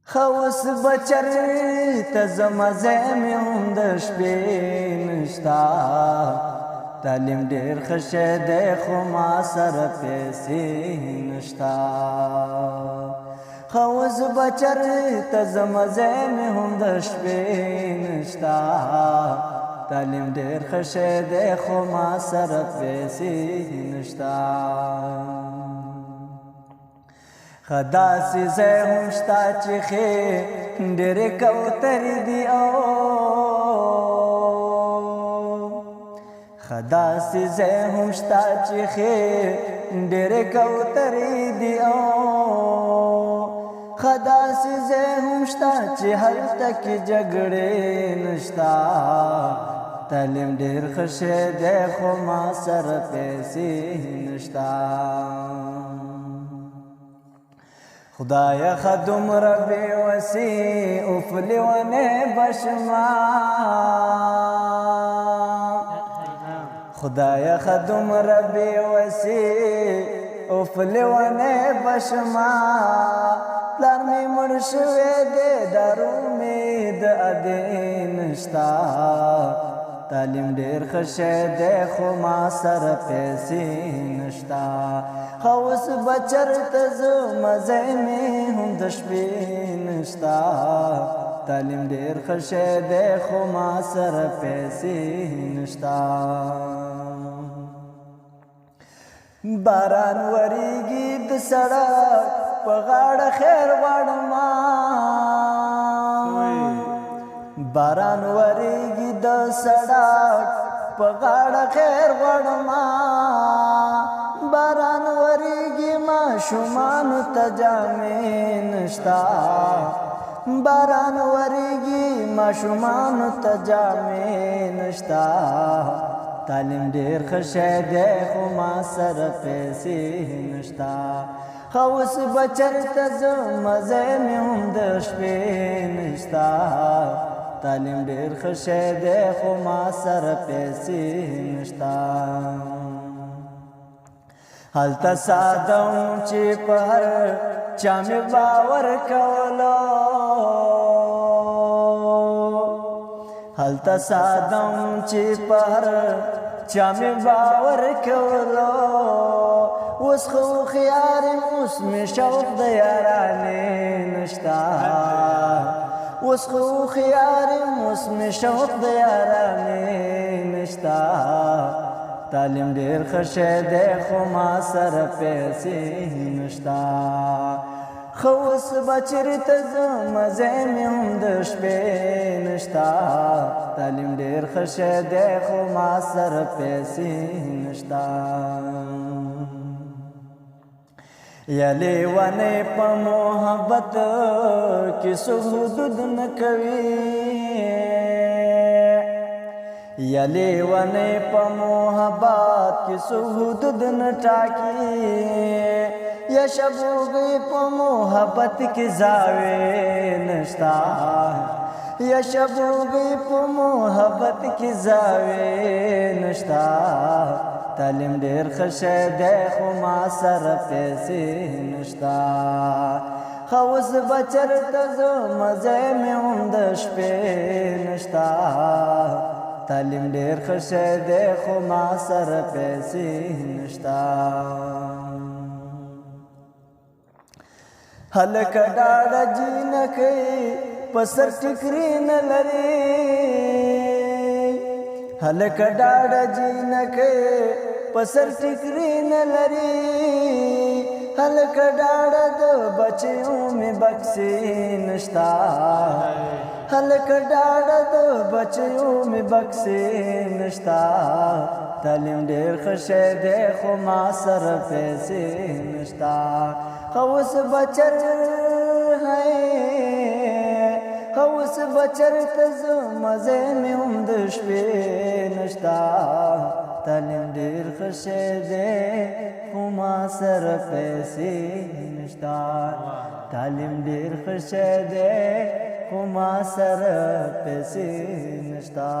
خوس بچر ته زمزه مې هم د شپې نشتا تعلیم ډېر ښه شی دی خو ما سره پیسې نشتا خوس بچر ته زمزه مې هم د شپې نشتا تعلیم ډېر ښه شی دی خو ما سره پیسې نشتا خداسې ځای هم شته چې ښې ډېرې کوترې دي او خداسې ځای هم شته چې ښې ډېرې کوترې دي او خداسې ځای هم شته چې هلته کې جګړې نشته تعلیم ډېر ښه شی دی خو ما سره پیسې نشته خدایا خدم ربی وسی افلی ونه بشما خدایا خدم ربی وسی افلی ونه بشما پلار می مرشوی دی دارو می د ادین نشتا تعلیم ډېر ښه شی دی خو ما سره پیسې نشتا خوس بچر ته زه مزه مې هم د شپې نشتا تعلیم ډېر ښه شی دی خو ما سره پیسې نشتا باران وریږي د سړک په غاړه خیر غواړم باران وریږي د سړک په غاړه خیر غواړم باران وریږي ماشومانو ته جامې نشتا باران وریږي ماشومانو ته جامې نشتا تعلیم ډېر ښه شی دی خو ما سره پیسې نشتا خوس بچر ته زه مزه مې هم د شپې نشتا تعلیم ډېر ښه شی دی خو ما سره پیسې نشتا هلته ساده وم چې په هر چا مې باور کولو هلته ساده وم چې په هر چا مې باور کولو اوس خو هوښیار یم اوس مې شوق د یارانې نشتا اوس خو هوښیار یم اوس مې شوق د یارانې نشتا تعلیم ډېر ښه شی دی خو ما سره پیسې نشتا خو اوس بچرې ته زه مزه مې هم د شپې نشتا تعلیم ډېر ښه شی دی خو ما سره پیسې نشتا یا لیونی په محبت کې څوک حدود نه کوي یا لیونی په محبت کې څوک حدود نه ټاکي یا شبوغی په محبت کې زاویې نشتا یا شبوغی په محبت کې زاویې نشتا تعلیم ډېر ښه شی دی خو ما سره پیسې نشتا خوس بچر ته زه مزه مې هم د شپې نشتا تعلیم ډېر ښه شی دی خو ما سره پیسې نشتا هلکه ډاډه جینکۍ په سر ټیکري نه لري هلکه ډاډه جینکۍ په سر ټیکري نه لري هلکه ډاډه د بچیو مې بکسې نشتا هلکه ډاډه د بچیو مې بکسې نشتا تعلیم ډېر ښه شی دی خو ما سره پیسې نشتا خوس بچر خوس بچر ته زه مزه مې هم د شپې نشتا تعلیم ډېر ښه شی دی خو ما سره پیسې نشتا تعلیم ډېر ښه شی دی خو ما سره پیسې نشتا